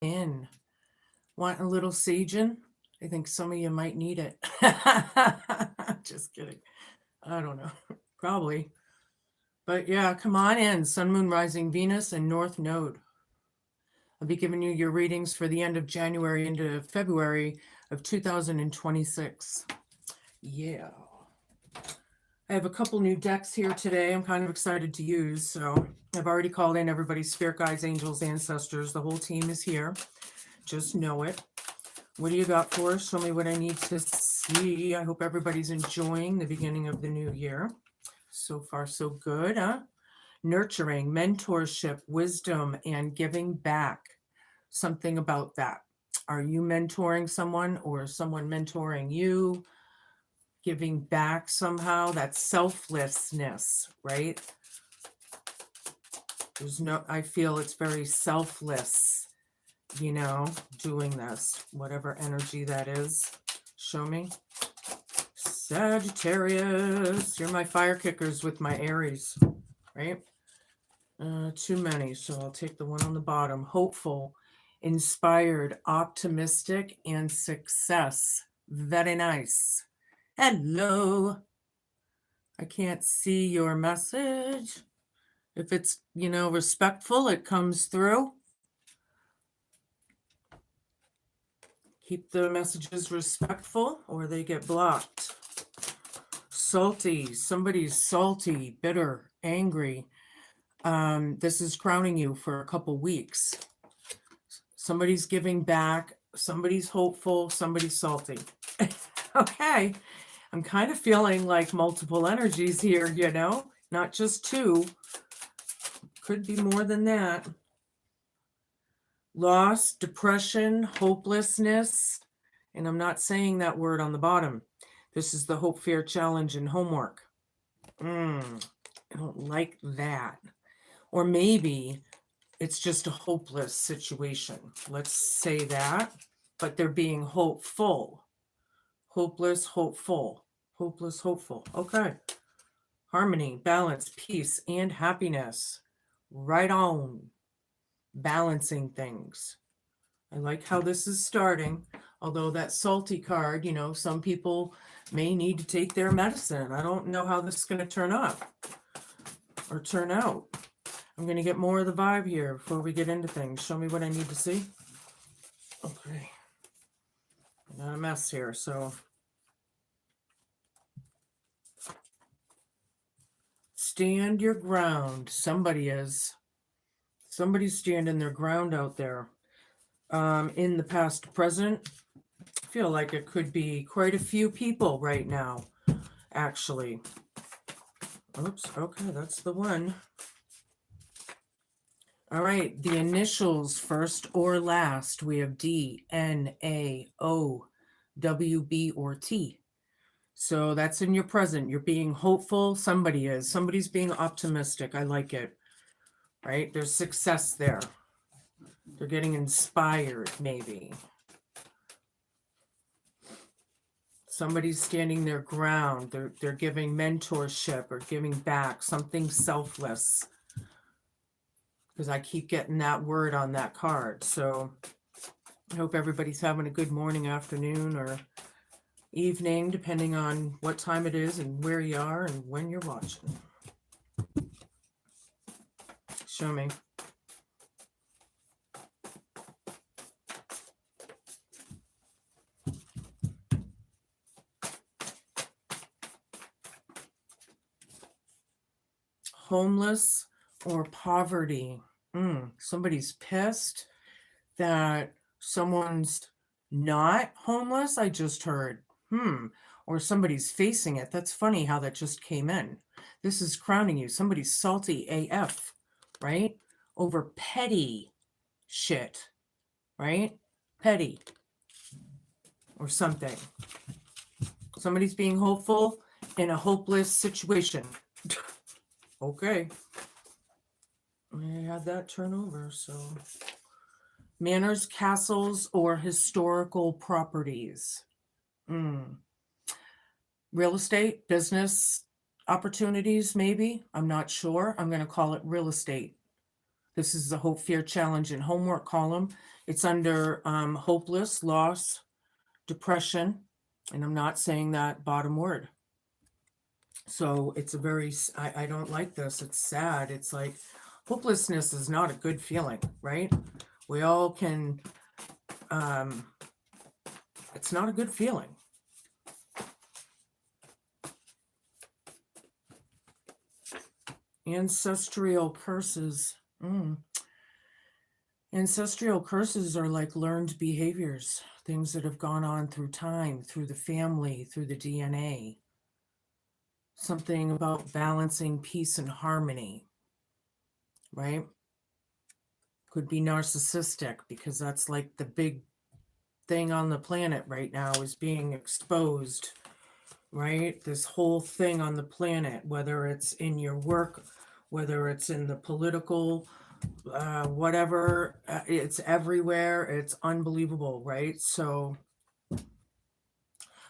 in. Want a little saging? I think some of you might need it. Just kidding. I don't know. Probably. But yeah, come on in. Sun, Moon, Rising, Venus, and North Node. I'll be giving you your readings for the end of January into February of 2026. Yeah. I have a couple new decks here today I'm kind of excited to use. So I've already called in everybody's spirit guides, angels, ancestors. The whole team is here. Just know it. What do you got for us? Show me what I need to see. I hope everybody's enjoying the beginning of the new year. So far, so good, huh? Nurturing, mentorship, wisdom, and giving back. Something about that. Are you mentoring someone or someone mentoring you? Giving back somehow, that's selflessness, right? I feel it's very selfless, doing this, whatever energy that is. Show me. Sagittarius, you're my fire kickers with my Aries, right? Too many, so I'll take the one on the bottom. Hopeful, inspired, optimistic, and success. Very nice. Hello. I can't see your message. If it's, respectful, it comes through. Keep the messages respectful or they get blocked. Salty. Somebody's salty, bitter, angry. This is crowning you for a couple weeks. Somebody's giving back. Somebody's hopeful. Somebody's salty. Okay. I'm kind of feeling like multiple energies here, not just two. Could be more than that. Loss, depression, hopelessness. And I'm not saying that word on the bottom. This is the hope, fear, challenge, and homework. I don't like that. Or maybe it's just a hopeless situation. Let's say that. But they're being hopeful. Hopeless, hopeful. Hopeless, hopeful. Okay. Harmony, balance, peace, and happiness. Right on. Balancing things. I like how this is starting. Although that salty card, some people may need to take their medicine. I don't know how this is going to turn up or turn out. I'm going to get more of the vibe here before we get into things. Show me what I need to see. Okay. I got a mess here, so stand your ground. Somebody's standing their ground out there. In the past, present, I feel like it could be quite a few people right now, actually. Oops, okay, that's the one. All right, the initials, first or last, we have D, N, A, O, W, B, or T. So that's in your present. You're being hopeful. Somebody's being optimistic. I like it, right? There's success there. They're getting inspired, maybe. Somebody's standing their ground. They're giving mentorship or giving back, something selfless. Because I keep getting that word on that card. So I hope everybody's having a good morning, afternoon, or evening, depending on what time it is and where you are and when you're watching. Show me. Homeless or poverty. Somebody's pissed that someone's not homeless, I just heard. Or somebody's facing it. That's funny how that just came in. This is crowning you. Somebody's salty AF, right? Over petty shit, right? Petty or something. Somebody's being hopeful in a hopeless situation. Okay. I had that turn over, so. Manors, castles, or historical properties. Real estate, business opportunities, maybe. I'm not sure. I'm going to call it real estate. This is the hope, fear, challenge, and homework column. It's under hopeless, loss, depression, and I'm not saying that bottom word. So it's a very, I don't like this. It's sad. It's like hopelessness is not a good feeling, right? We all can, it's not a good feeling. Ancestral curses. Ancestral curses are like learned behaviors, things that have gone on through time, through the family, through the DNA. Something about balancing peace and harmony, right? Could be narcissistic, because that's like the big thing on the planet right now is being exposed, right? This whole thing on the planet, whether it's in your work, whether it's in the political, whatever, it's everywhere. It's unbelievable, right? So,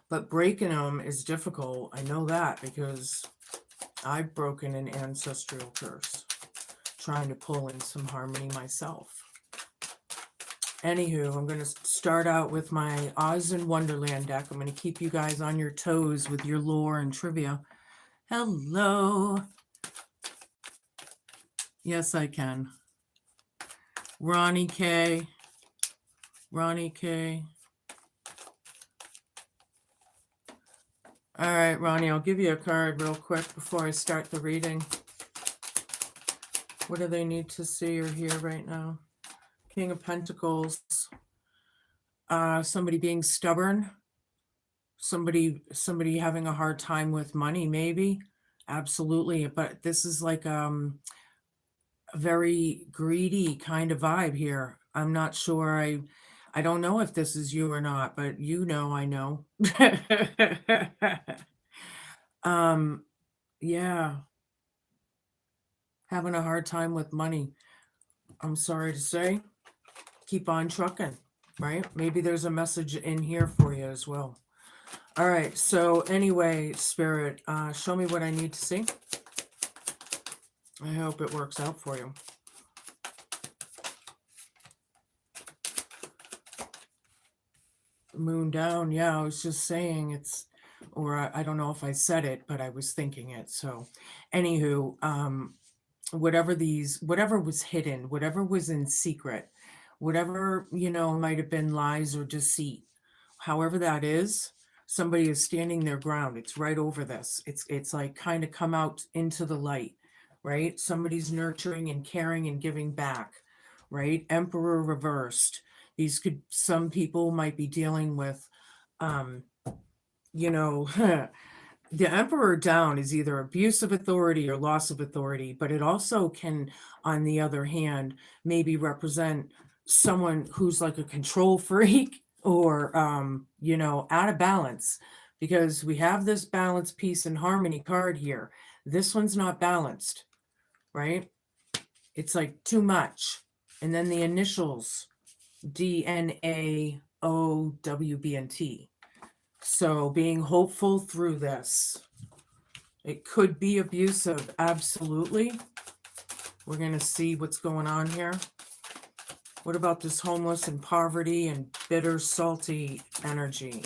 but breaking them is difficult. I know that because I've broken an ancestral curse, trying to pull in some harmony myself. Anywho, I'm going to start out with my Oz and Wonderland deck. I'm going to keep you guys on your toes with your lore and trivia. Hello. Yes, I can. Ronnie K. Ronnie K. All right, Ronnie, I'll give you a card real quick before I start the reading. What do they need to see or hear right now? King of Pentacles. Somebody being stubborn. Somebody having a hard time with money, maybe. Absolutely. But this is like a very greedy kind of vibe here. I'm not sure. I don't know if this is you or not, but you know, I know. Yeah. Having a hard time with money. I'm sorry to say. Keep on trucking, right? Maybe there's a message in here for you as well. All right. So anyway, Spirit, show me what I need to see. I hope it works out for you. Moon down. Yeah, I was just saying it's, or I don't know if I said it, but I was thinking it. So anywho, whatever was hidden, whatever was in secret, whatever, might have been lies or deceit, however that is, somebody is standing their ground. It's right over this. It's like kind of come out into the light, right? Somebody's nurturing and caring and giving back, right? Emperor reversed. Some people might be dealing with, the Emperor down is either abuse of authority or loss of authority, but it also can, on the other hand, maybe represent someone who's like a control freak or, out of balance, because we have this balance, peace, and harmony card here. This one's not balanced, right? It's like too much. And then the initials, DNAOWBNT. So being hopeful through this. It could be abusive, absolutely. We're going to see what's going on here. What about this homeless and poverty and bitter, salty energy?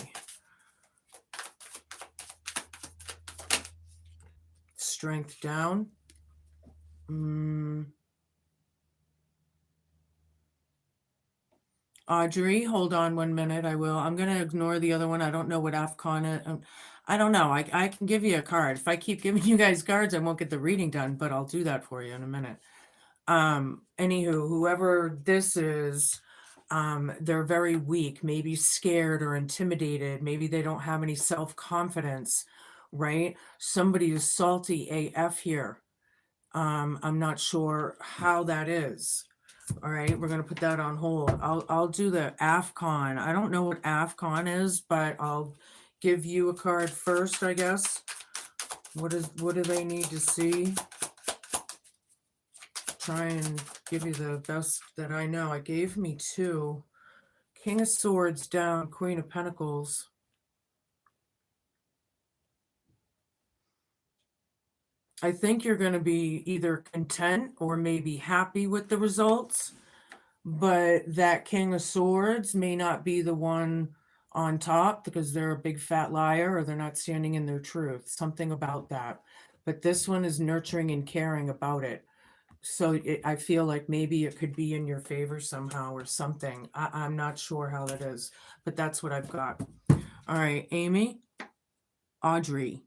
Strength down. Audrey, hold on 1 minute. I will. I'm going to ignore the other one. I don't know what AFCON is. I don't know. I can give you a card. If I keep giving you guys cards, I won't get the reading done, but I'll do that for you in a minute. Anywho, whoever this is, they're very weak, maybe scared or intimidated. Maybe they don't have any self-confidence, right? Somebody is salty AF here. I'm not sure how that is. All right, we're going to put that on hold. I'll do the AFCON. I don't know what AFCON is, but I'll give you a card first, I guess. What do they need to see? Try and give you the best that I know. I gave me two. King of Swords down, Queen of Pentacles. I think you're going to be either content or maybe happy with the results, but that King of Swords may not be the one on top because they're a big fat liar or they're not standing in their truth. Something about that. But this one is nurturing and caring about it. So I feel like maybe it could be in your favor somehow or something. I'm not sure how that is, but that's what I've got. All right, Amy, Audrey.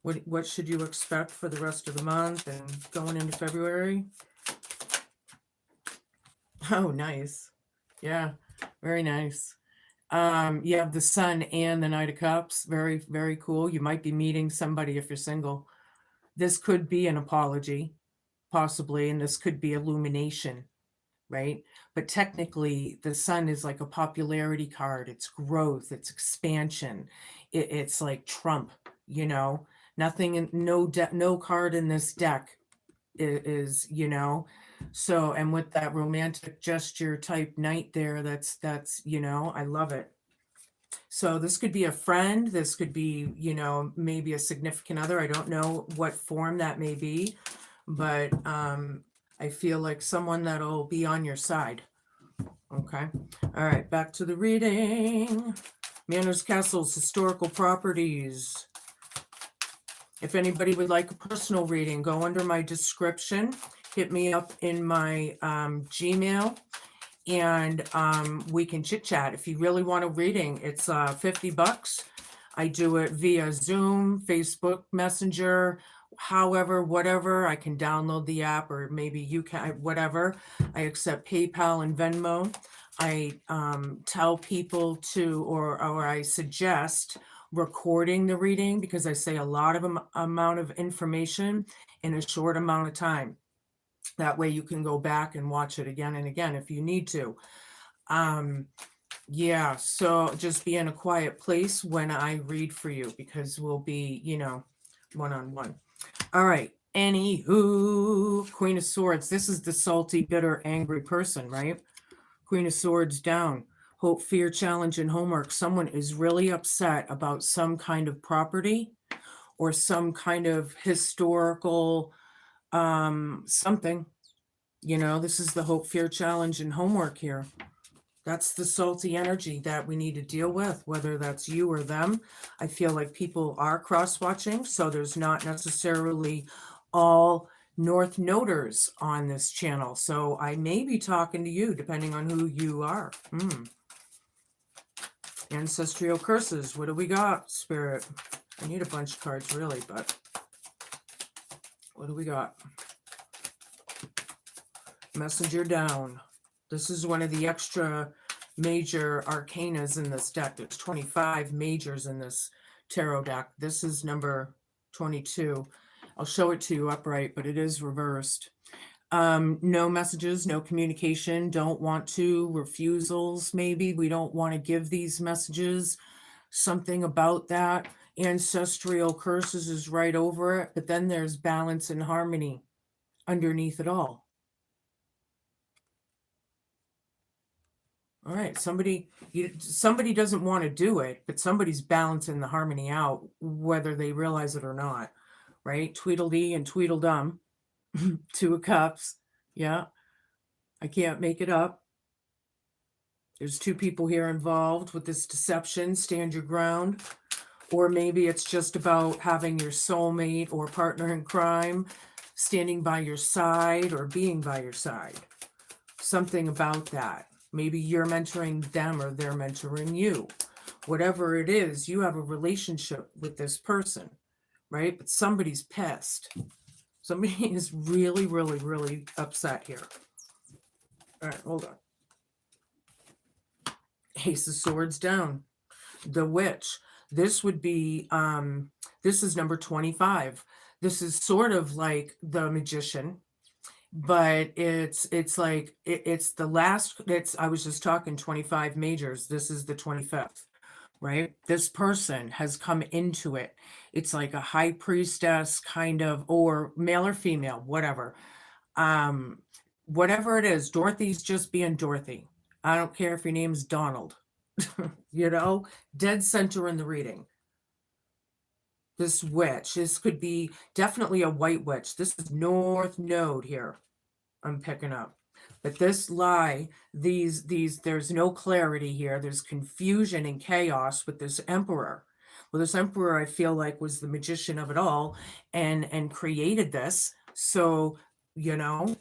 What should you expect for the rest of the month and going into February? Oh, nice. Yeah, very nice. You have the Sun and the Knight of Cups. Very, very cool. You might be meeting somebody if you're single. This could be an apology, possibly, and this could be illumination, right? But technically, the Sun is like a popularity card. It's growth, it's expansion. It's like Trump, you know. Nothing, no card in this deck is, you know. So, and with that romantic gesture type knight there, that's, you know, I love it. So this could be a friend, this could be, you know, maybe a significant other. I don't know what form that may be, but I feel like someone that'll be on your side. Okay. All right, back to the reading. Manners, castles, historical properties. If anybody would like a personal reading, go under my description, hit me up in my Gmail, and we can chit chat. If you really want a reading, it's $50. I do it via Zoom, Facebook Messenger, however, whatever. I can download the app, or maybe you can, whatever. I accept PayPal and Venmo. I tell people to, or I suggest recording the reading because I say a lot of amount of information in a short amount of time. That way you can go back and watch it again and again if you need to. Yeah, so just be in a quiet place when I read for you because we'll be, you know, one-on-one. All right. Anywho, Queen of Swords. This is the salty, bitter, angry person, right? Queen of Swords down. Hope, fear, challenge, and homework. Someone is really upset about some kind of property or some kind of historical something. You know, this is the hope, fear, challenge, and homework here. That's the salty energy that we need to deal with, whether that's you or them. I feel like people are cross-watching, so there's not necessarily all North Noders on this channel. So I may be talking to you, depending on who you are. Ancestral curses. What do we got, Spirit? I need a bunch of cards, really, but what do we got? Messenger down. This is one of the extra major arcanas in this deck. There's 25 majors in this tarot deck. This is number 22. I'll show it to you upright, but it is reversed. No messages, no communication, don't want to, refusals maybe. We don't want to give these messages. Something about that. Ancestral curses is right over it, but then there's balance and harmony underneath it all. All right, somebody doesn't want to do it, but somebody's balancing the harmony out, whether they realize it or not, right? Tweedledee and Tweedledum, Two of Cups. Yeah, I can't make it up. There's two people here involved with this deception. Stand your ground. Or maybe it's just about having your soulmate or partner in crime standing by your side or being by your side. Something about that. Maybe you're mentoring them or they're mentoring you. Whatever it is, you have a relationship with this person, right? But somebody's pissed. Somebody is really, really, really upset here. All right, hold on. Ace of Swords down. The Witch. This would be, this is number 25. This is sort of like the Magician, but it's like, it's the last, I was just talking 25 majors. This is the 25th, right? This person has come into it. It's like a high priestess kind of, or male or female, whatever. Whatever it is, Dorothy's just being Dorothy. I don't care if your name's Donald, you know, dead center in the reading. This witch, this could be definitely a white witch. This is North Node here. I'm picking up. But this lie, these, there's no clarity here. There's confusion and chaos with this emperor. Well, this emperor, I feel like, was the magician of it all and created this. So, you know,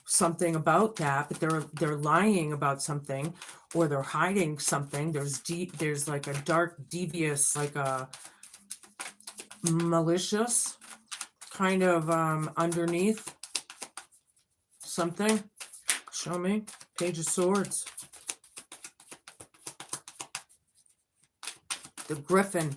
something about that, but they're lying about something, or they're hiding something. There's like a dark, devious, like a malicious kind of underneath something. Show me. Page of Swords. The Griffin.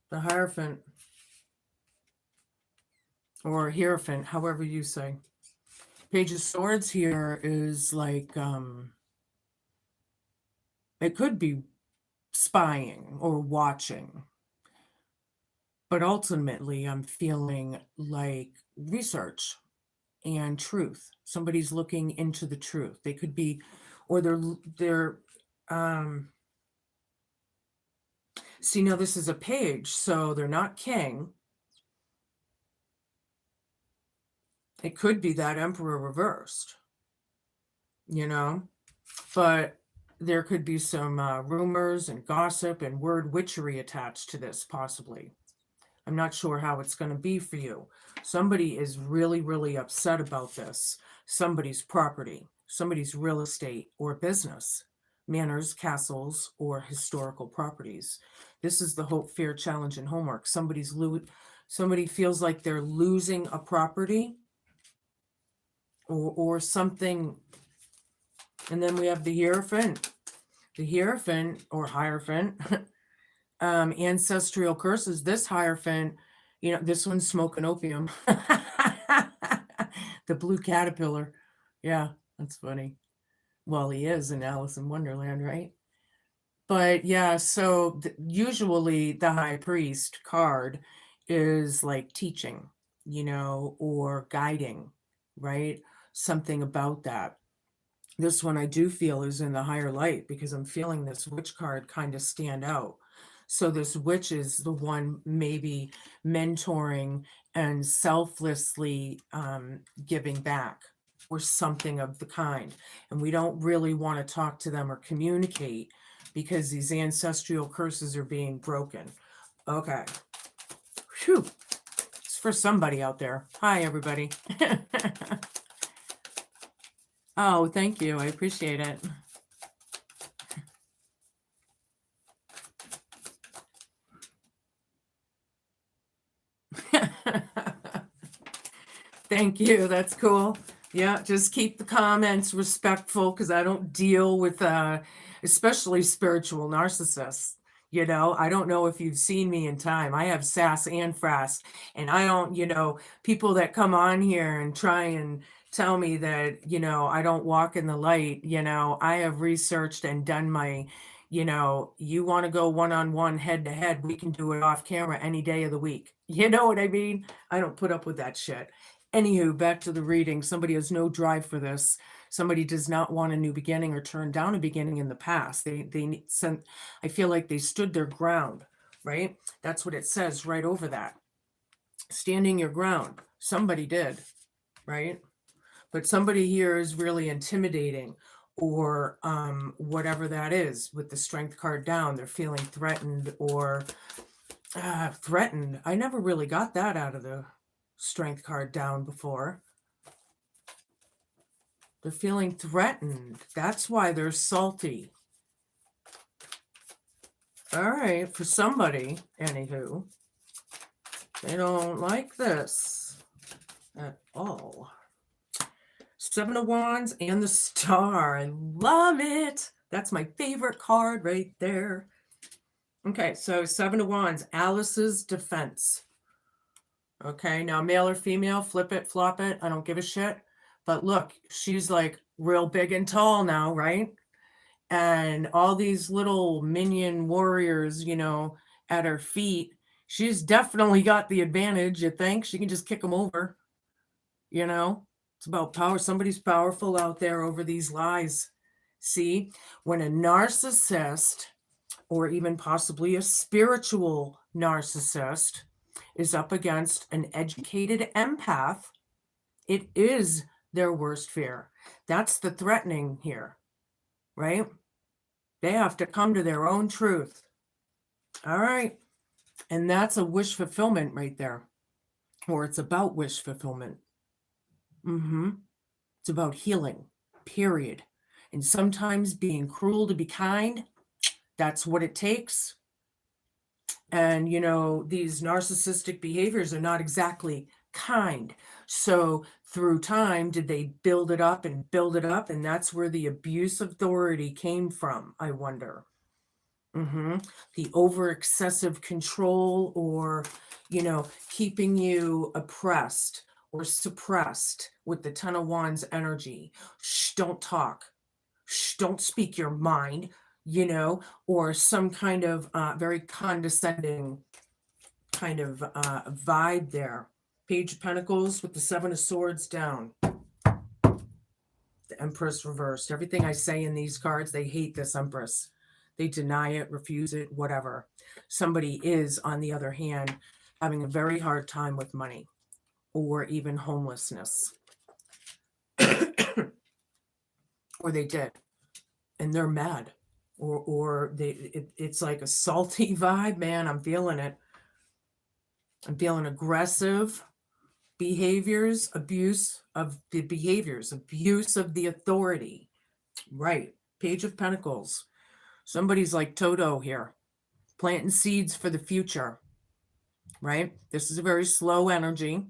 The Hierophant. Or Hierophant, however you say. Page of Swords here is like, it could be spying or watching. But ultimately, I'm feeling like research and truth. Somebody's looking into the truth. They could be, or they're see, now this is a page, so they're not king. It could be that emperor reversed, you know, but there could be some rumors and gossip and word witchery attached to this, possibly. I'm not sure how it's going to be for you. Somebody is really, really upset about this. Somebody's property, somebody's real estate or business, manors, castles, or historical properties. This is the hope, fear, challenge, and homework. Somebody feels like they're losing a property or something. And then we have the Hierophant. The Hierophant or Hierophant. Ancestral curses. This Hierophant, you know, this one's smoking opium. The blue caterpillar. Yeah, that's funny. Well, he is in Alice in Wonderland, right? But yeah, so usually the High Priest card is like teaching, you know, or guiding, right? Something about that. This one I do feel is in the higher light, because I'm feeling this witch card kind of stand out. So this witch is the one maybe mentoring and selflessly giving back, or something of the kind. And we don't really want to talk to them or communicate, because these ancestral curses are being broken. Okay. Whew. It's for somebody out there. Hi, everybody. Oh, thank you. I appreciate it. Thank you. That's cool. Yeah, just keep the comments respectful, because I don't deal with especially spiritual narcissists. You know, I don't know if you've seen me in time. I have sass and frass, and I don't, you know, people that come on here and try and tell me that, you know, I don't walk in the light. You know, I have researched and done my, you know, you want to go one-on-one, head-to-head, we can do it off camera any day of the week. You know what I mean? I don't put up with that shit. Anywho, back to the reading. Somebody has no drive for this. Somebody does not want a new beginning or turn down a beginning in the past. I feel like they stood their ground, right? That's what it says right over that. Standing your ground. Somebody did, right? But somebody here is really intimidating, or whatever that is, with the Strength card down. They're feeling threatened, or threatened. I never really got that out of the Strength card down before. They're feeling threatened. That's why they're salty. All right, for somebody, anywho, they don't like this at all. Seven of Wands and the Star. I love it. That's my favorite card right there. Okay, so Seven of Wands, Alice's defense. Okay, now male or female, flip it, flop it. I don't give a shit. But look, she's like real big and tall now, right? And all these little minion warriors, you know, at her feet. She's definitely got the advantage, you think? She can just kick them over. You know, it's about power. Somebody's powerful out there over these lies. See, when a narcissist, or even possibly a spiritual narcissist, is up against an educated empath, it is their worst fear. That's the threatening here, right? They have to come to their own truth. All right. And that's a wish fulfillment right there. Or it's about wish fulfillment. It's about healing, period. And sometimes being cruel to be kind, that's what it takes. And, you know, these narcissistic behaviors are not exactly kind. So through time, did they build it up and build it up? And that's where the abuse of authority came from, I wonder. The over excessive control, or, you know, keeping you oppressed or suppressed with the Ten of Wands energy. Shh, don't talk. Shh, don't speak your mind, you know, or some kind of very condescending kind of vibe there. Page of Pentacles with the Seven of Swords down. The Empress reversed. Everything I say in these cards, they hate this Empress. They deny it, refuse it, whatever. Somebody is, on the other hand, having a very hard time with money or even homelessness. Or they did. And they're mad. Or it's like a salty vibe, man. I'm feeling it. I'm feeling aggressive behaviors, abuse of the behaviors, abuse of the authority. Right. Page of Pentacles. Somebody's like Toto here, planting seeds for the future, right? This is a very slow energy,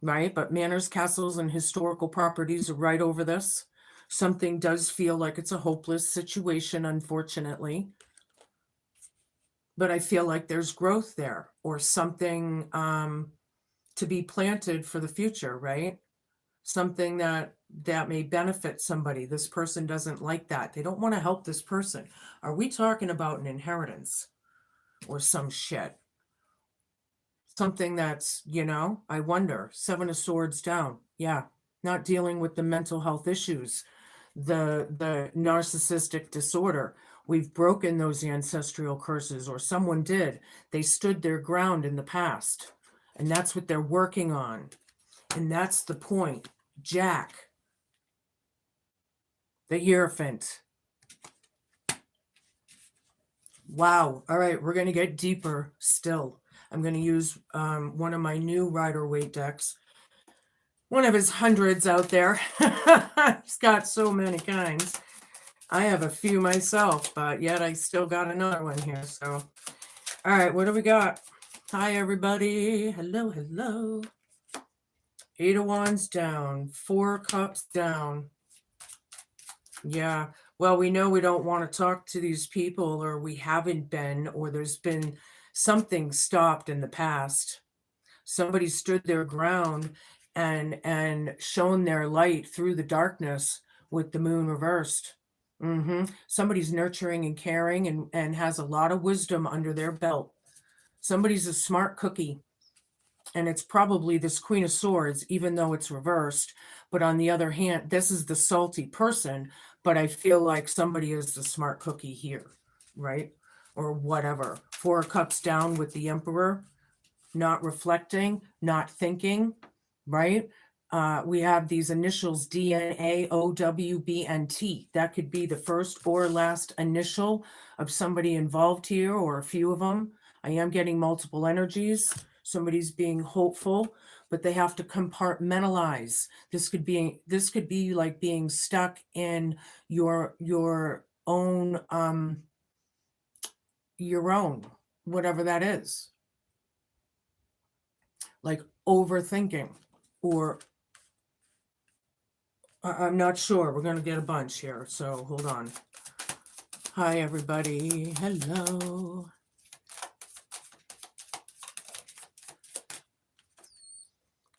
right? But manors, castles, and historical properties are right over this. Something does feel like it's a hopeless situation, unfortunately. But I feel like there's growth there, or something to be planted for the future, right? Something that may benefit somebody. This person doesn't like that. They don't want to help this person. Are we talking about an inheritance or some shit? Something that's, you know, I wonder. Seven of Swords down. Yeah. Not dealing with the mental health issues, the narcissistic disorder. We've broken those ancestral curses, or someone did. They stood their ground in the past, and that's what they're working on. And that's the point. Jack, the Hierophant. Wow. All right, we're going to get deeper still. I'm going to use one of my new Rider-Waite decks. One of his hundreds out there. He's got so many kinds. I have a few myself, but yet I still got another one here. So, all right, what do we got? Hi, everybody. Hello, hello. Eight of Wands down. Four of Cups down. Yeah. Well, we know we don't want to talk to these people, or we haven't been, or there's been something stopped in the past. Somebody stood their ground and shone their light through the darkness with the moon reversed. Somebody's nurturing and caring and has a lot of wisdom under their belt. Somebody's a smart cookie. And it's probably this Queen of Swords, even though it's reversed. But on the other hand, this is the salty person, but I feel like somebody is the smart cookie here, right? Or whatever. Four of Cups down with the Emperor, not reflecting, not thinking, right? We have these initials DNA, OW, BNT. That could be the first or last initial of somebody involved here, or a few of them. I am getting multiple energies. Somebody's being hopeful, but they have to compartmentalize. This could be like being stuck in your own whatever that is. Like overthinking, or I'm not sure. We're going to get a bunch here, so hold on. Hi, everybody. Hello.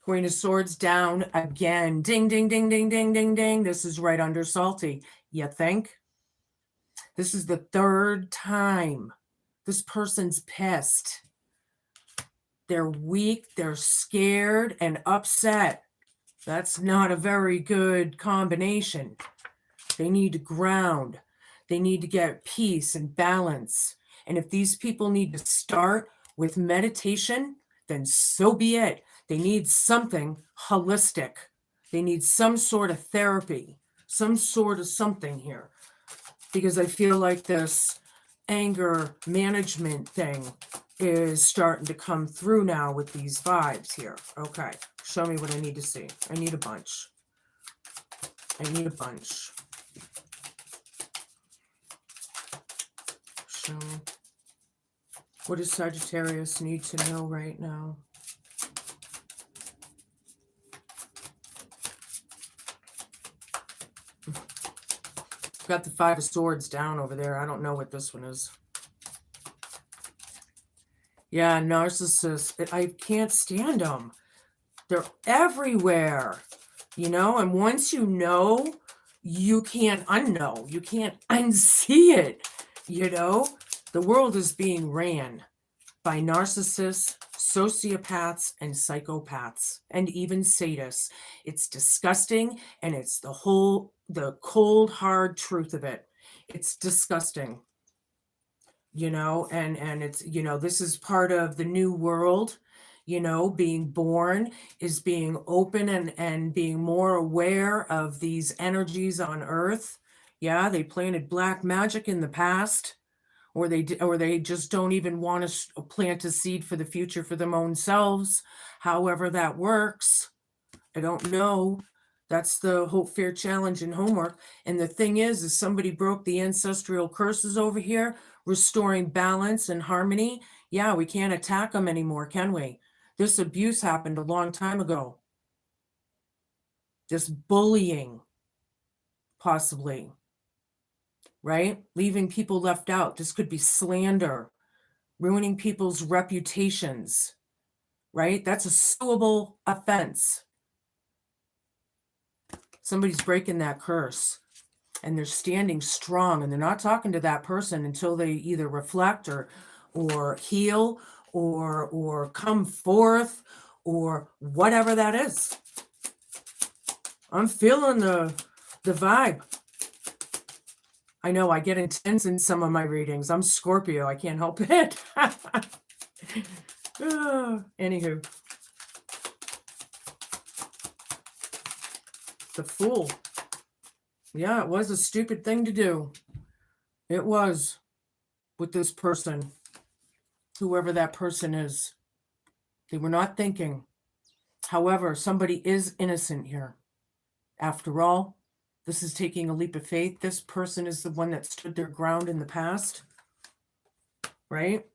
Queen of Swords down again. Ding, ding, ding, ding, ding, ding, ding. This is right under salty. You think? This is the third time. This person's pissed. They're weak, they're scared and upset. That's not a very good combination. They need to ground. They need to get peace and balance. And if these people need to start with meditation, then so be it. They need something holistic. They need some sort of therapy, some sort of something here. Because I feel like this anger management thing is starting to come through now with these vibes here. Okay, show me what I need to see. I need a bunch. I need a bunch. Show me. What does Sagittarius need to know right now? Got the Five of Swords down over there. I don't know what this one is. Yeah, narcissist. I can't stand them. They're everywhere, you know? And once you know, you can't unknow. You can't unsee it, you know? The world is being ran by narcissists, sociopaths, and psychopaths, and even sadists. It's disgusting, and it's the cold, hard truth of it. It's disgusting. You know, and it's, you know, this is part of the new world, you know, being born is being open and being more aware of these energies on earth. Yeah, they planted black magic in the past, or they just don't even want to plant a seed for the future for their own selves. However that works, I don't know. That's the hope, fear, challenge, and homework. And the thing is somebody broke the ancestral curses over here, restoring balance and harmony. Yeah, we can't attack them anymore, can we? This abuse happened a long time ago. This bullying, possibly, right? Leaving people left out. This could be slander, ruining people's reputations, right? That's a suable offense. Somebody's breaking that curse, and they're standing strong, and they're not talking to that person until they either reflect or heal or come forth or whatever that is. I'm feeling the vibe. I know I get intense in some of my readings. I'm Scorpio. I can't help it. Anywho. The Fool. Yeah, it was a stupid thing to do. It was, with this person, whoever that person is. They were not thinking. However, somebody is innocent here. After all, this is taking a leap of faith. This person is the one that stood their ground in the past, right?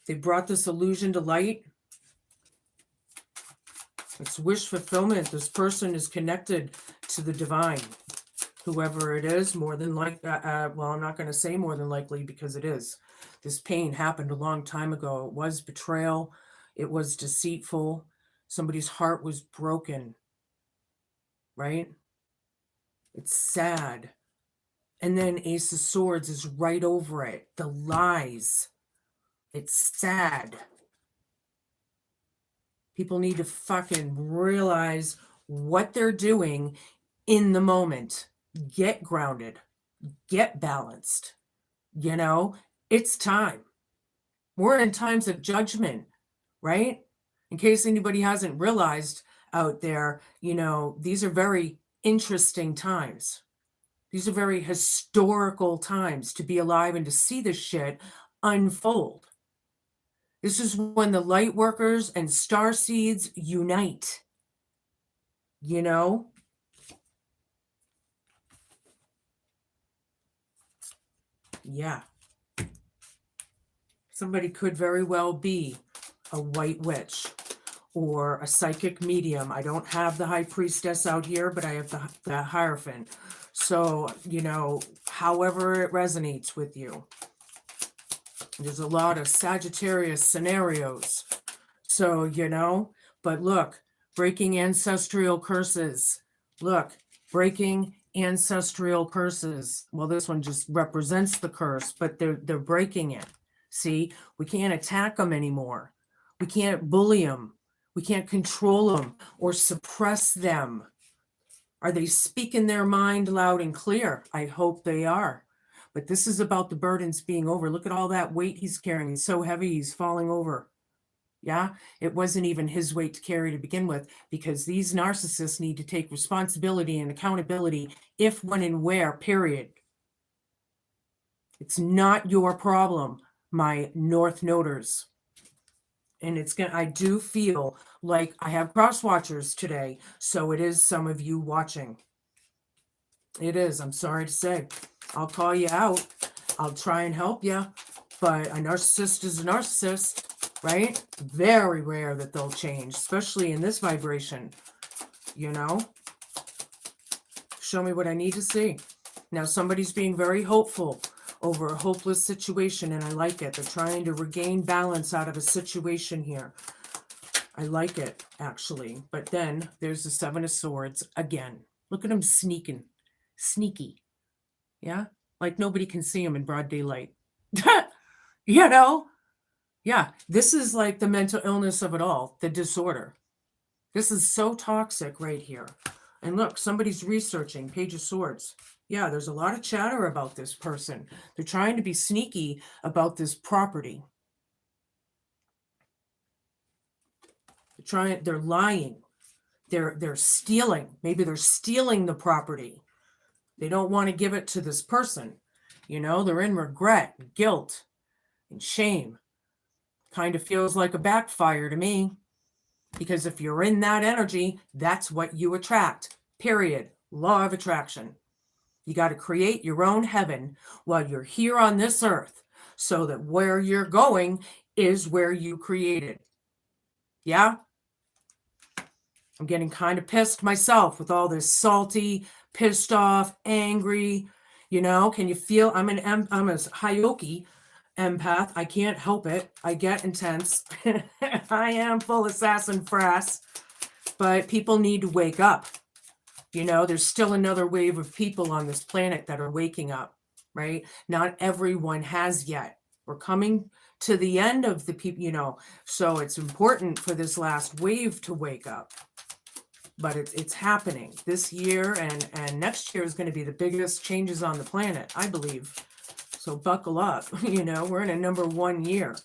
They brought this illusion to light. It's wish fulfillment. This person is connected to the divine. Whoever it is, more than likely, well, I'm not going to say more than likely because it is. This pain happened a long time ago. It was betrayal. It was deceitful. Somebody's heart was broken, right? It's sad. And then Ace of Swords is right over it. The lies. It's sad. People need to fucking realize what they're doing in the moment. Get grounded. Get balanced. You know, it's time. We're in times of judgment, right? In case anybody hasn't realized out there, you know, these are very interesting times. These are very historical times to be alive and to see this shit unfold. This is when the light workers and star seeds unite, you know? Yeah. Somebody could very well be a white witch or a psychic medium. I don't have the high priestess out here, but I have the Hierophant. So, you know, however it resonates with you. There's a lot of Sagittarius scenarios. So, you know, but look, breaking ancestral curses. Look, breaking ancestral curses. Well, this one just represents the curse, but they're breaking it. See, we can't attack them anymore. We can't bully them. We can't control them or suppress them. Are they speaking their mind loud and clear? I hope they are. But this is about the burdens being over. Look at all that weight he's carrying. It's so heavy, he's falling over. Yeah, it wasn't even his weight to carry to begin with, because these narcissists need to take responsibility and accountability if, when, and where, period. It's not your problem, my North Noders. And it's gonna, I do feel like I have cross watchers today, so it is some of you watching. It is, I'm sorry to say. I'll call you out. I'll try and help you, but a narcissist is a narcissist, right? Very rare that they'll change, especially in this vibration, you know? Show me what I need to see. Now, somebody's being very hopeful over a hopeless situation, and I like it. They're trying to regain balance out of a situation here. I like it, actually. But then there's the Seven of Swords again. Look at him sneaking. Sneaky. Yeah? Like nobody can see him in broad daylight. You know? Yeah. This is like the mental illness of it all. The disorder. This is so toxic right here. And look, somebody's researching. Page of Swords. Yeah, there's a lot of chatter about this person. They're trying to be sneaky about this property. They're lying. They're stealing. Maybe they're stealing the property. They don't want to give it to this person. You know, they're in regret, guilt, and shame. Kind of feels like a backfire to me. Because if you're in that energy, that's what you attract. Period. Law of attraction. You got to create your own heaven while you're here on this earth, so that where you're going is where you created. Yeah? I'm getting kind of pissed myself with all this salty, pissed off, angry. You know, can you feel? I'm a Hyoki empath. I can't help it. I get intense. I am full assassin frass. But people need to wake up. You know, there's still another wave of people on this planet that are waking up, right? Not everyone has yet. We're coming to the end of the people, you know, so it's important for this last wave to wake up. But it's happening this year, and next year is going to be the biggest changes on the planet, I believe. So buckle up. You know, we're in a #1 year.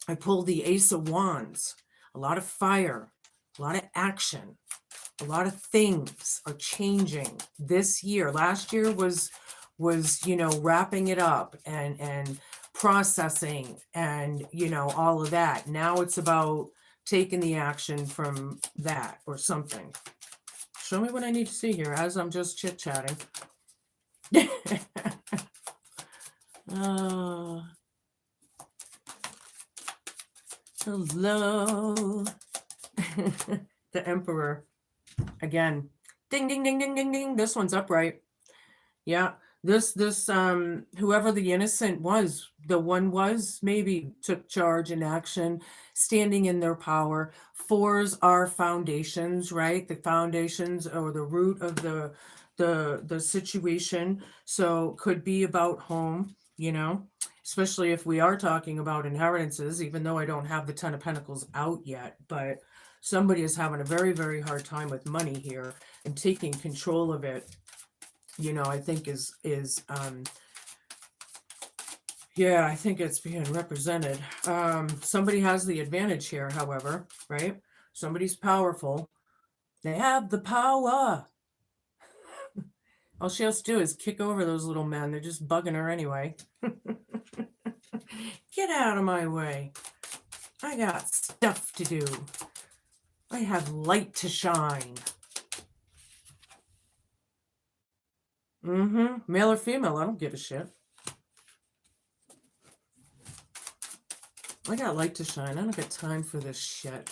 I pulled the Ace of Wands. A lot of fire, a lot of action, a lot of things are changing this year. Last year was you know, wrapping it up and processing and, you know, all of that. Now it's about taking the action from that or something. Show me what I need to see here as I'm just chit-chatting. Hello. The Emperor. Again. Ding, ding, ding, ding, ding, ding. This one's upright. Yeah. This whoever the innocent was, the one was, maybe took charge and action, standing in their power. Fours are foundations, right? The foundations or the root of the situation. So could be about home, you know, especially if we are talking about inheritances, even though I don't have the Ten of Pentacles out yet, but somebody is having a very, very hard time with money here and taking control of it. You know, I think yeah, I think it's being represented. Somebody has the advantage here, however, right? Somebody's powerful. They have the power. All she has to do is kick over those little men. They're just bugging her anyway. Get out of my way. I got stuff to do. I have light to shine. Male or female, I don't give a shit. I got light to shine. I don't got time for this shit.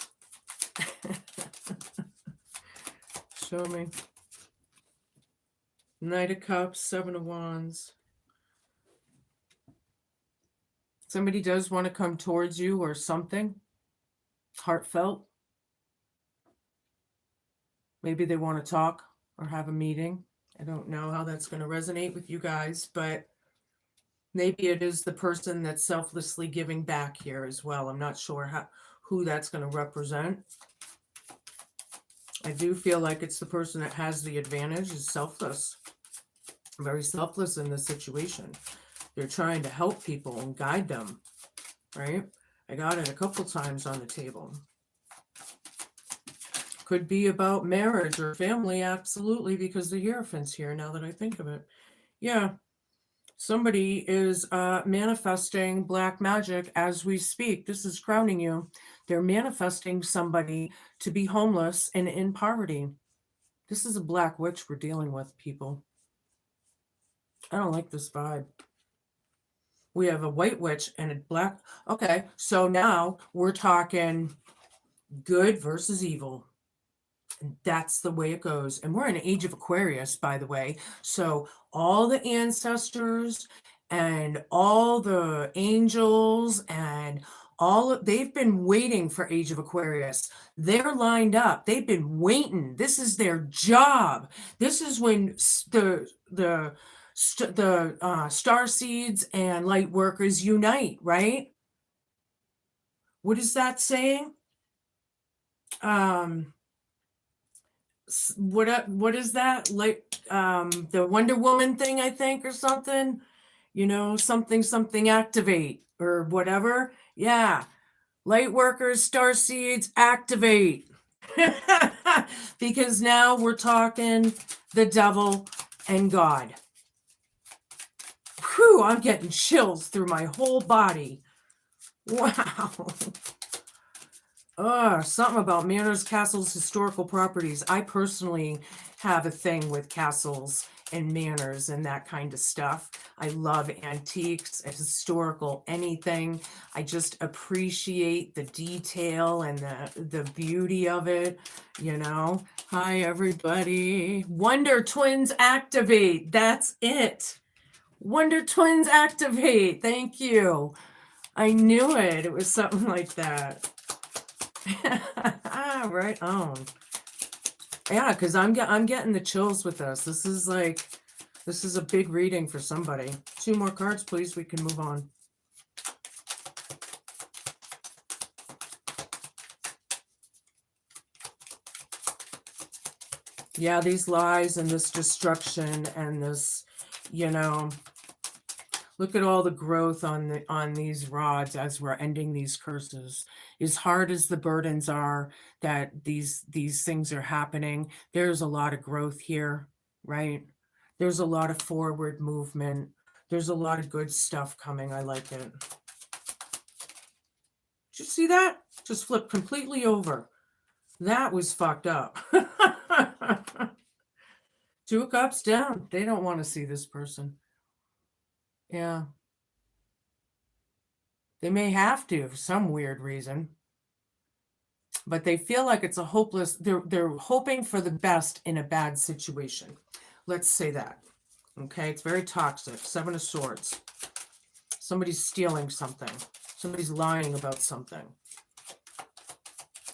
Show me. Knight of Cups, Seven of Wands. Somebody does want to come towards you or something. Heartfelt. Maybe they want to talk or have a meeting. I don't know how that's going to resonate with you guys, but maybe it is the person that's selflessly giving back here as well. I'm not sure who that's going to represent. I do feel like it's the person that has the advantage is selfless. Very selfless in this situation. They're trying to help people and guide them, right? I got it a couple times on the table. Could be about marriage or family, absolutely, because the Hierophant's here now that I think of it. Yeah, somebody is manifesting black magic as we speak. This is crowning you. They're manifesting somebody to be homeless and in poverty. This is a black witch we're dealing with, people. I don't like this vibe. We have a white witch and a black. Okay, so now we're talking good versus evil. And that's the way it goes. And we're in an age of Aquarius, by the way. So all the ancestors and all the angels and they've been waiting for Age of Aquarius. They're lined up. They've been waiting. This is their job. This is when the star seeds and light workers unite, right? What is that saying? What is that, like the Wonder Woman thing, I think, or something, something activate or whatever. Yeah, light workers, star seeds, activate. Because now we're talking the devil and God. Whew, I'm getting chills through my whole body. Wow. Something about manors, castles, historical properties. I personally have a thing with castles and manors and that kind of stuff. I love antiques, historical, anything. I just appreciate the detail and the beauty of it, Hi, everybody. Wonder Twins activate. That's it. Wonder Twins activate. Thank you. I knew it. It was something like that. Right on. Yeah, because I'm getting the chills with this. This is a big reading for somebody. 2 more cards, please. We can move on. Yeah, these lies and this destruction and this, look at all the growth on these rods as we're ending these curses. As hard as the burdens are that these things are happening, there's a lot of growth here, right? There's a lot of forward movement. There's a lot of good stuff coming. I like it. Did you see that? Just flipped completely over. That was fucked up. 2 of Cups down. They don't want to see this person. Yeah. They may have to for some weird reason. But they feel like it's a hopeless, they're hoping for the best in a bad situation. Let's say that. Okay, it's very toxic. 7 of Swords. Somebody's stealing something. Somebody's lying about something.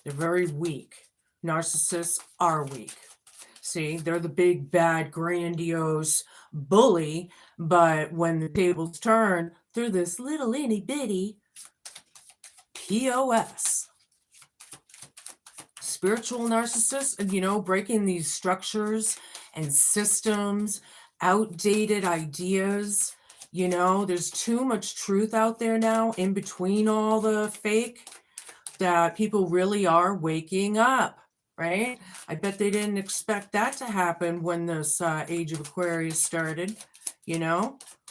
They're very weak. Narcissists are weak. See, they're the big, bad, grandiose bully, but when the tables turn, they're this little itty bitty POS. Spiritual narcissist, breaking these structures and systems, outdated ideas. There's too much truth out there now in between all the fake that people really are waking up, right? I bet they didn't expect that to happen when this Age of Aquarius started.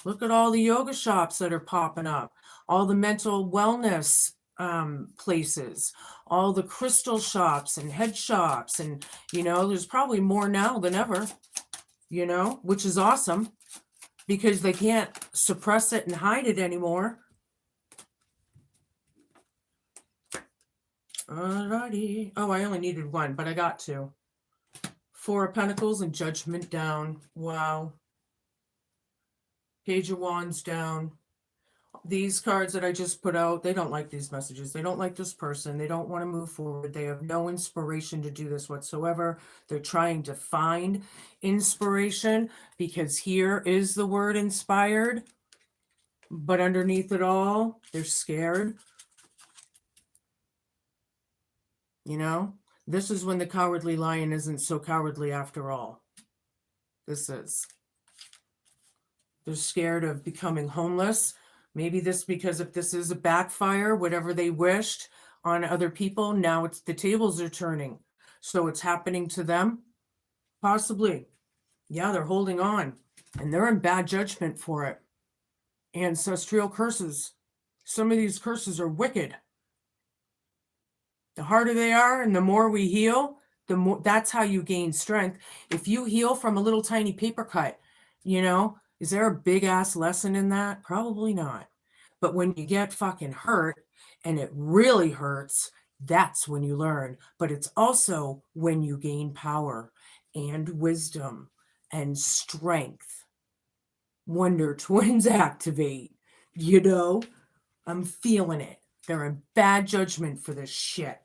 Look at all the yoga shops that are popping up, all the mental wellness places, all the crystal shops and head shops, and there's probably more now than ever, which is awesome because they can't suppress it and hide it anymore. Alrighty. Oh, I only needed 1, but I got 2. 4 of Pentacles and Judgment down. Wow. Page of Wands down. These cards that I just put out, they don't like these messages. They don't like this person. They don't want to move forward. They have no inspiration to do this whatsoever. They're trying to find inspiration because here is the word inspired. But underneath it all, they're scared. This is when the Cowardly Lion isn't so cowardly after all. This is. They're scared of becoming homeless. Maybe this, because if this is a backfire, whatever they wished on other people, now it's the tables are turning. So it's happening to them. Possibly. Yeah, they're holding on. And they're in bad judgment for it. Ancestral curses. Some of these curses are wicked. The harder they are and the more we heal, the more, that's how you gain strength. If you heal from a little tiny paper cut, you know, is there a big ass lesson in that? Probably not. But when you get fucking hurt and it really hurts, that's when you learn. But it's also when you gain power and wisdom and strength. Wonder Twins activate, you know? I'm feeling it. They're in bad judgment for this shit.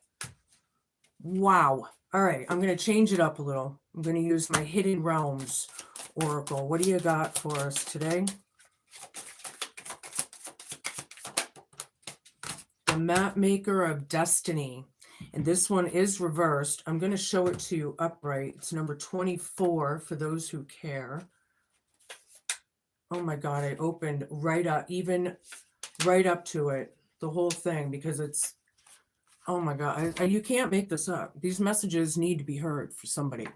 Wow. All right, I'm going to change it up a little. I'm going to use my Hidden Realms Oracle. What do you got for us today? The Map Maker of Destiny. And this one is reversed. I'm going to show it to you upright. It's number 24 for those who care. Oh my God, I opened right up, even right up to it, the whole thing, because it's, oh my God, you can't make this up. These messages need to be heard for somebody.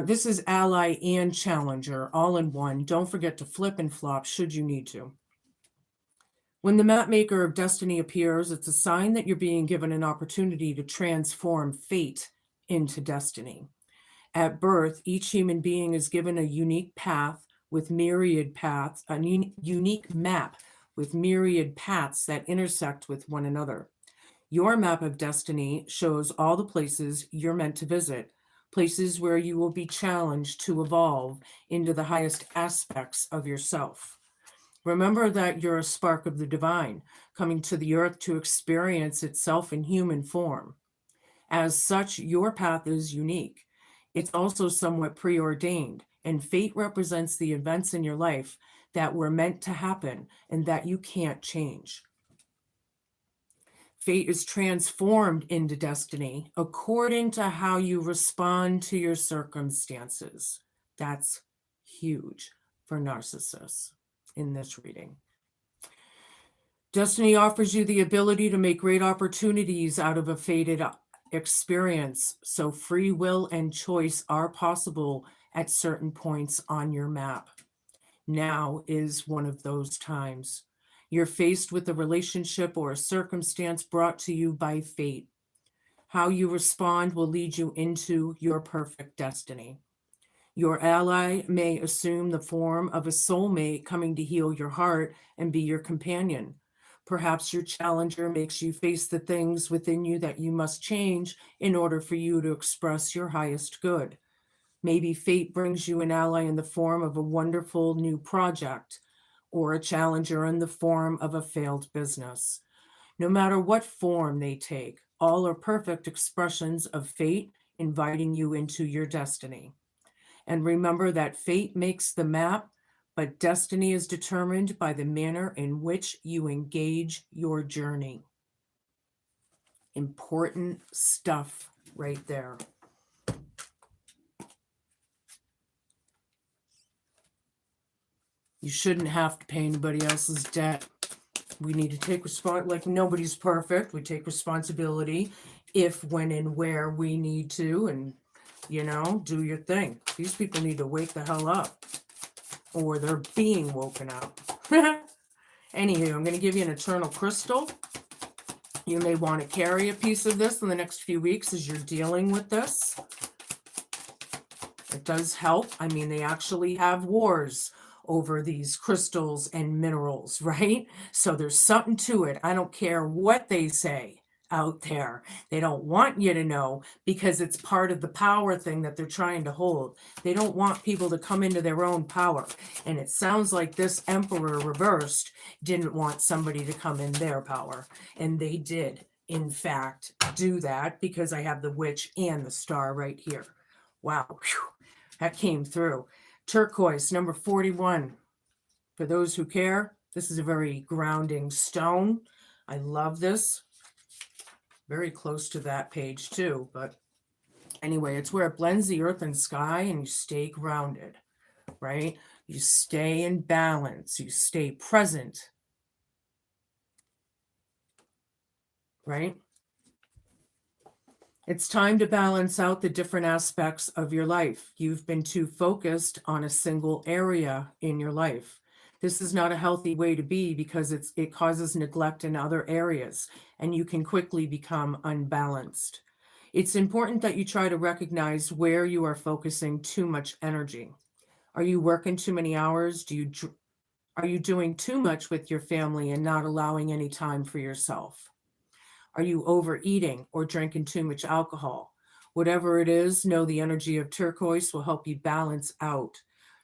This is ally and challenger, all in one. Don't forget to flip and flop should you need to. When the Map Maker of Destiny appears, it's a sign that you're being given an opportunity to transform fate into destiny. At birth, each human being is given a unique path with myriad paths, a unique map with myriad paths that intersect with one another. Your map of destiny shows all the places you're meant to visit, places where you will be challenged to evolve into the highest aspects of yourself. Remember that you're a spark of the divine, coming to the earth to experience itself in human form. As such, your path is unique. It's also somewhat preordained, and fate represents the events in your life that were meant to happen and that you can't change. Fate is transformed into destiny according to how you respond to your circumstances. That's huge for narcissists in this reading. Destiny offers you the ability to make great opportunities out of a fated experience, so free will and choice are possible at certain points on your map. Now is one of those times. You're faced with a relationship or a circumstance brought to you by fate. How you respond will lead you into your perfect destiny. Your ally may assume the form of a soulmate coming to heal your heart and be your companion. Perhaps your challenger makes you face the things within you that you must change in order for you to express your highest good. Maybe fate brings you an ally in the form of a wonderful new project, or a challenger in the form of a failed business. No matter what form they take, all are perfect expressions of fate inviting you into your destiny. And remember that fate makes the map, but destiny is determined by the manner in which you engage your journey. Important stuff right there. You shouldn't have to pay anybody else's debt. We need to take like nobody's perfect. We take responsibility if, when, and where we need to, and, you know, do your thing. These people need to wake the hell up, or they're being woken up. Anywho, I'm going to give you an eternal crystal. You may want to carry a piece of this in the next few weeks as you're dealing with this. It does help. I mean, they actually have wars over these crystals and minerals, right? So there's something to it. I don't care what they say out there. They don't want you to know because it's part of the power thing that they're trying to hold. They don't want people to come into their own power. And it sounds like this Emperor reversed didn't want somebody to come in their power. And they did, in fact, do that because I have the Witch and the Star right here. Wow. Whew. That came through. Turquoise, number 41. For those who care, this is a very grounding stone. I love this. very close to that page too. But anyway, it's where it blends the earth and sky and you stay grounded, right? You stay in balance, you stay present, right? It's time to balance out the different aspects of your life. You've been too focused on a single area in your life. This is not a healthy way to be because it causes neglect in other areas and you can quickly become unbalanced. It's important that you try to recognize where you are focusing too much energy. Are you working too many hours? Are you doing too much with your family and not allowing any time for yourself? Are you overeating or drinking too much alcohol? Whatever it is, know the energy of turquoise will help you balance out.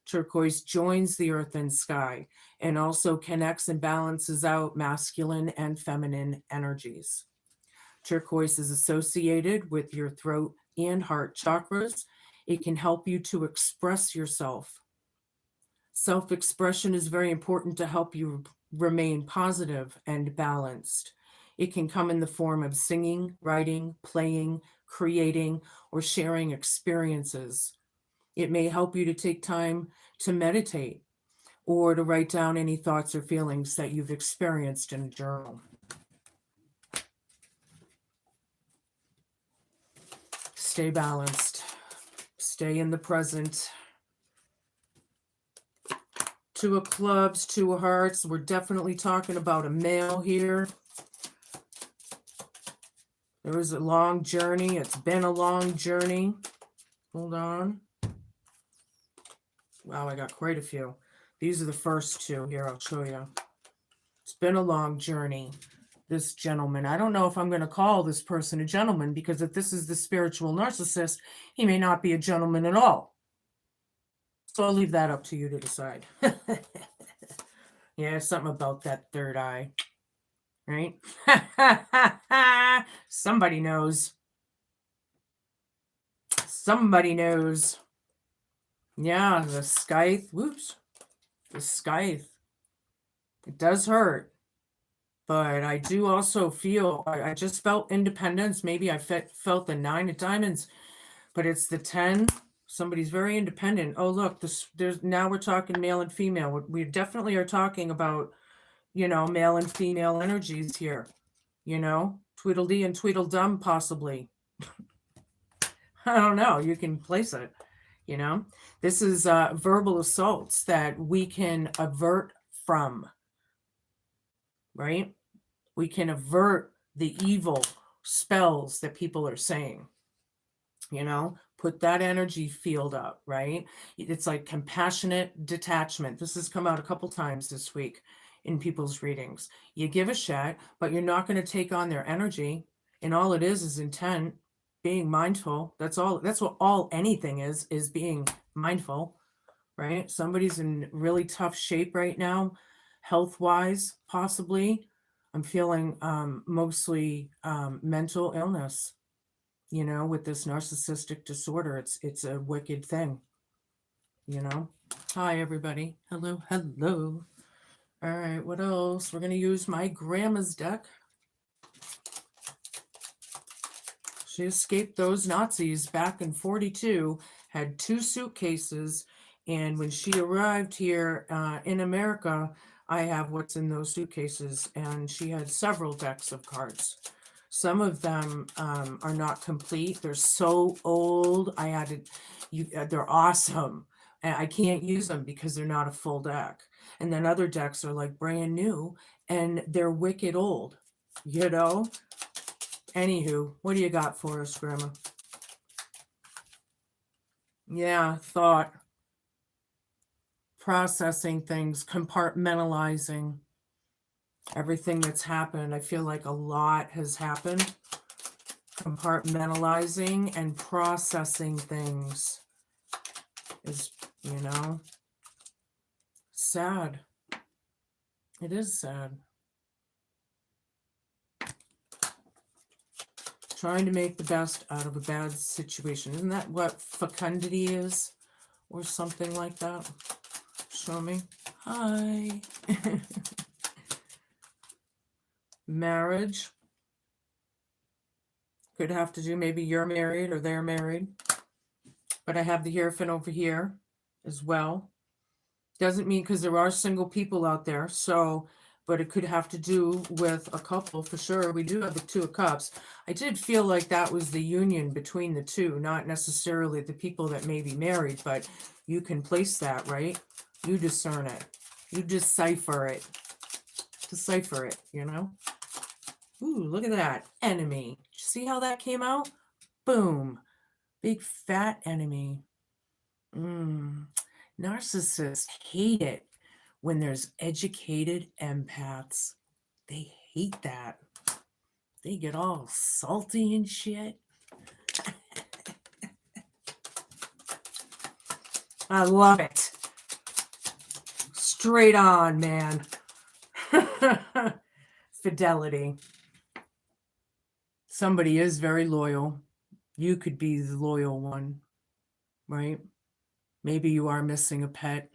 Turquoise joins the earth and sky and also connects and balances out masculine and feminine energies. Turquoise is associated with your throat and heart chakras. It can help you to express yourself. Self-expression is very important to help you remain positive and balanced. It can come in the form of singing, writing, playing, creating, or sharing experiences. It may help you to take time to meditate or to write down any thoughts or feelings that you've experienced in a journal. Stay balanced. Stay in the present. Two of clubs, two of hearts. We're definitely talking about a male here. There was a long journey. It's been a long journey. Hold on. Wow, I got quite a few. These are the first two here. I'll show you. It's been a long journey. This gentleman. I don't know if I'm going to call this person a gentleman because if this is the spiritual narcissist, he may not be a gentleman at all. So I'll leave that up to you to decide. Yeah, something about that third eye. Right? Somebody knows. Somebody knows. Yeah, the scythe. Whoops. The scythe. It does hurt. But I do also feel, I just felt independence. Maybe I felt the 9 of diamonds. But it's the 10. Somebody's very independent. Oh, look, now we're talking male and female. We definitely are talking about, male and female energies here. Tweedledee and Tweedledum, possibly. I don't know. You can place it. This is verbal assaults that we can avert from, right? We can avert the evil spells that people are saying, put that energy field up, right? It's like compassionate detachment. This has come out a couple times this week in people's readings. You give a shit, but you're not going to take on their energy. And all it is intent, being mindful. That's all. That's what anything is being mindful, right? Somebody's in really tough shape right now, health-wise, possibly. I'm feeling mostly mental illness, with this narcissistic disorder. It's a wicked thing, Hi, everybody. Hello, hello. All right, what else? We're going to use my grandma's deck. She escaped those Nazis back in 42, had 2 suitcases, and when she arrived here in America, I have what's in those suitcases, and she had several decks of cards. Some of them are not complete. They're so old. They're awesome. And I can't use them because they're not a full deck. And then other decks are like brand new and they're wicked old, Anywho, what do you got for us, Grandma? Yeah, thought. Processing things, compartmentalizing everything that's happened. I feel like a lot has happened. Compartmentalizing and processing things is, sad. It is sad. Trying to make the best out of a bad situation. Isn't that what fecundity is? Or something like that? Show me. Hi. Marriage. Could have to do, maybe you're married or they're married. But I have the Hierophant over here as well. Doesn't mean, because there are single people out there. So, but it could have to do with a couple for sure. We do have the Two of Cups. I did feel like that was the union between the two, not necessarily the people that may be married, but you can place that, right? You discern it. You decipher it. Decipher it, you know? Ooh, look at that. Enemy. See how that came out? Boom. Big fat enemy. Narcissists hate it when there's educated empaths. They hate that. They get all salty and shit. I love it. Straight on, man. Fidelity. Somebody is very loyal. You could be the loyal one, right? Maybe you are missing a pet.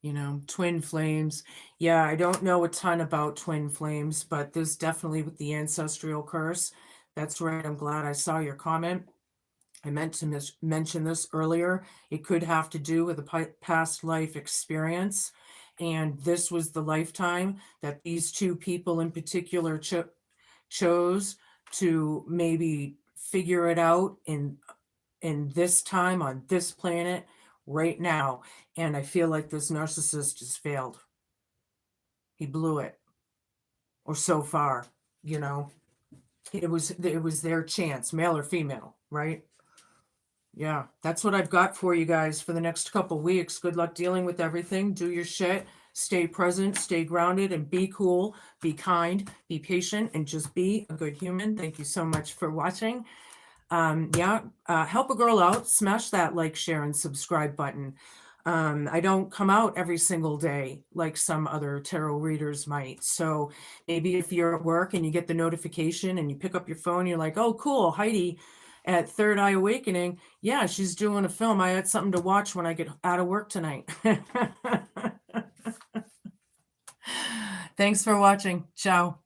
You know, twin flames. Yeah, I don't know a ton about twin flames, but there's definitely with the ancestral curse. That's right. I'm glad I saw your comment. I meant to mention this earlier. It could have to do with a past life experience. And this was the lifetime that these two people in particular chose to maybe figure it out in this time on this planet right now. And I feel like this narcissist has failed. He blew it. Or so far, you know. It was their chance, male or female, right? Yeah, that's what I've got for you guys for the next couple weeks. Good luck dealing with everything. Do your shit. Stay present, stay grounded, and be cool, be kind, be patient, and just be a good human. Thank you so much for watching. Help a girl out. Smash that like, share, and subscribe button. I don't come out every single day like some other tarot readers might. So maybe if you're at work and you get the notification and you pick up your phone, you're like, oh, cool, Heidi at Third Eye Awakening. Yeah, she's doing a film. I had something to watch when I get out of work tonight. Thanks for watching. Ciao.